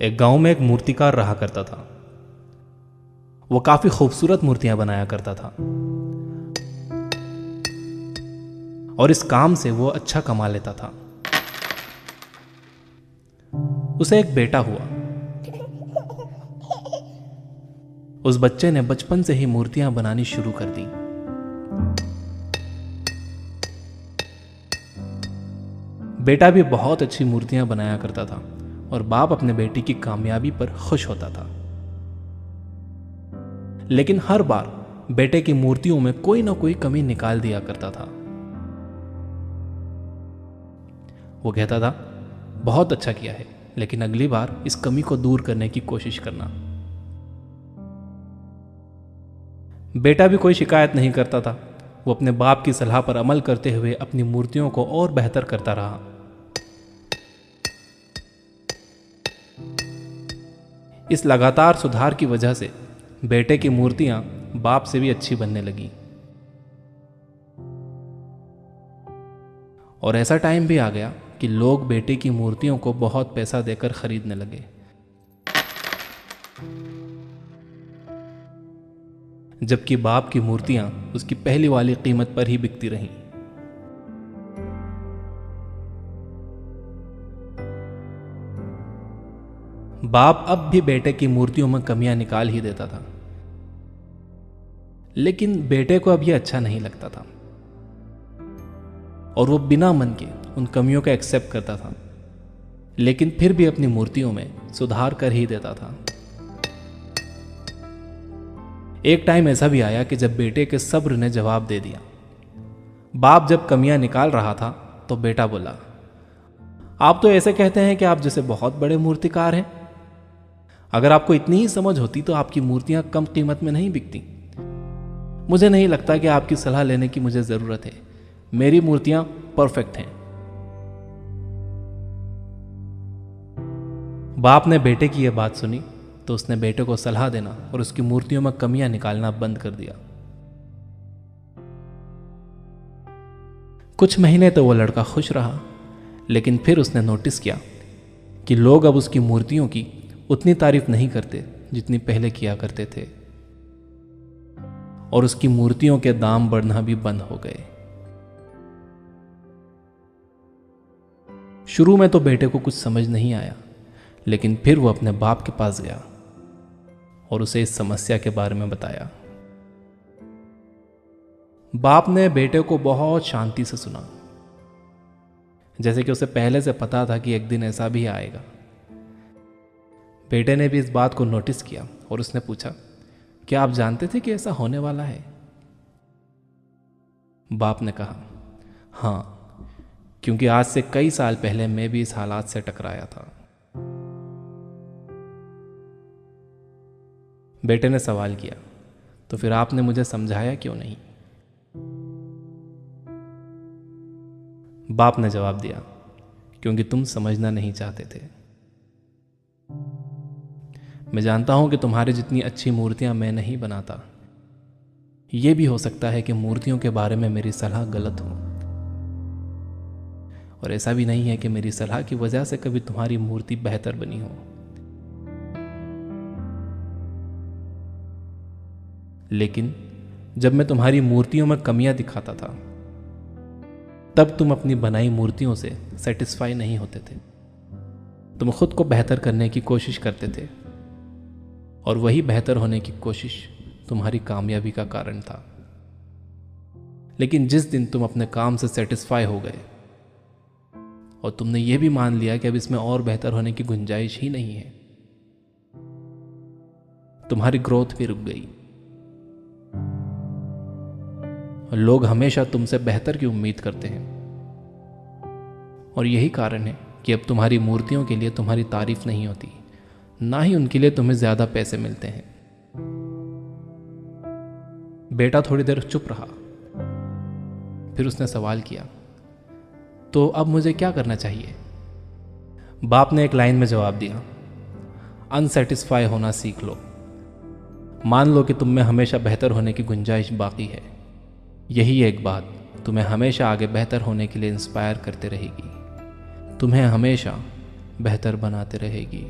एक गांव में एक मूर्तिकार रहा करता था। वो काफी खूबसूरत मूर्तियां बनाया करता था और इस काम से वो अच्छा कमा लेता था। उसे एक बेटा हुआ। उस बच्चे ने बचपन से ही मूर्तियां बनानी शुरू कर दी। बेटा भी बहुत अच्छी मूर्तियां बनाया करता था और बाप अपने बेटे की कामयाबी पर खुश होता था। लेकिन हर बार बेटे की मूर्तियों में कोई ना कोई कमी निकाल दिया करता था। वो कहता था, बहुत अच्छा किया है, लेकिन अगली बार इस कमी को दूर करने की कोशिश करना। बेटा भी कोई शिकायत नहीं करता था। वो अपने बाप की सलाह पर अमल करते हुए अपनी मूर्तियों को और बेहतर करता रहा। इस लगातार सुधार की वजह से बेटे की मूर्तियां बाप से भी अच्छी बनने लगी। और ऐसा टाइम भी आ गया कि लोग बेटे की मूर्तियों को बहुत पैसा देकर खरीदने लगे। जबकि बाप की मूर्तियां उसकी पहली वाली कीमत पर ही बिकती रहीं। बाप अब भी बेटे की मूर्तियों में कमियां निकाल ही देता था, लेकिन बेटे को अब यह अच्छा नहीं लगता था और वो बिना मन के उन कमियों का एक्सेप्ट करता था, लेकिन फिर भी अपनी मूर्तियों में सुधार कर ही देता था। एक टाइम ऐसा भी आया कि जब बेटे के सब्र ने जवाब दे दिया। बाप जब कमियां निकाल रहा था तो बेटा बोला, आप तो ऐसे कहते हैं कि आप जैसे बहुत बड़े मूर्तिकार हैं। अगर आपको इतनी ही समझ होती तो आपकी मूर्तियां कम कीमत में नहीं बिकती। मुझे नहीं लगता कि आपकी सलाह लेने की मुझे जरूरत है। मेरी मूर्तियां परफेक्ट हैं। बाप ने बेटे की यह बात सुनी तो उसने बेटे को सलाह देना और उसकी मूर्तियों में कमियां निकालना बंद कर दिया। कुछ महीने तो वो लड़का खुश रहा, लेकिन फिर उसने नोटिस किया कि लोग अब उसकी मूर्तियों की उतनी तारीफ नहीं करते जितनी पहले किया करते थे, और उसकी मूर्तियों के दाम बढ़ना भी बंद हो गए। शुरू में तो बेटे को कुछ समझ नहीं आया, लेकिन फिर वो अपने बाप के पास गया और उसे इस समस्या के बारे में बताया। बाप ने बेटे को बहुत शांति से सुना, जैसे कि उसे पहले से पता था कि एक दिन ऐसा भी आएगा। बेटे ने भी इस बात को नोटिस किया और उसने पूछा, क्या आप जानते थे कि ऐसा होने वाला है? बाप ने कहा, हाँ, क्योंकि आज से कई साल पहले मैं भी इस हालात से टकराया था। बेटे ने सवाल किया, तो फिर आपने मुझे समझाया क्यों नहीं? बाप ने जवाब दिया, क्योंकि तुम समझना नहीं चाहते थे। मैं जानता हूं कि तुम्हारी जितनी अच्छी मूर्तियां मैं नहीं बनाता। यह भी हो सकता है कि मूर्तियों के बारे में मेरी सलाह गलत हो, और ऐसा भी नहीं है कि मेरी सलाह की वजह से कभी तुम्हारी मूर्ति बेहतर बनी हो। लेकिन जब मैं तुम्हारी मूर्तियों में कमियां दिखाता था, तब तुम अपनी बनाई मूर्तियों से सेटिस्फाई नहीं होते थे। तुम खुद को बेहतर करने की कोशिश करते थे, और वही बेहतर होने की कोशिश तुम्हारी कामयाबी का कारण था। लेकिन जिस दिन तुम अपने काम से सेटिस्फाई हो गए और तुमने यह भी मान लिया कि अब इसमें और बेहतर होने की गुंजाइश ही नहीं है, तुम्हारी ग्रोथ भी रुक गई। लोग हमेशा तुमसे बेहतर की उम्मीद करते हैं, और यही कारण है कि अब तुम्हारी मूर्तियों के लिए तुम्हारी तारीफ नहीं होती, ना ही उनके लिए तुम्हें ज्यादा पैसे मिलते हैं। बेटा थोड़ी देर चुप रहा, फिर उसने सवाल किया, तो अब मुझे क्या करना चाहिए? बाप ने एक लाइन में जवाब दिया, अनसेटिस्फाई होना सीख लो। मान लो कि तुम में हमेशा बेहतर होने की गुंजाइश बाकी है। यही एक बात तुम्हें हमेशा आगे बेहतर होने के लिए इंस्पायर करते रहेगी, तुम्हें हमेशा बेहतर बनाते रहेगी।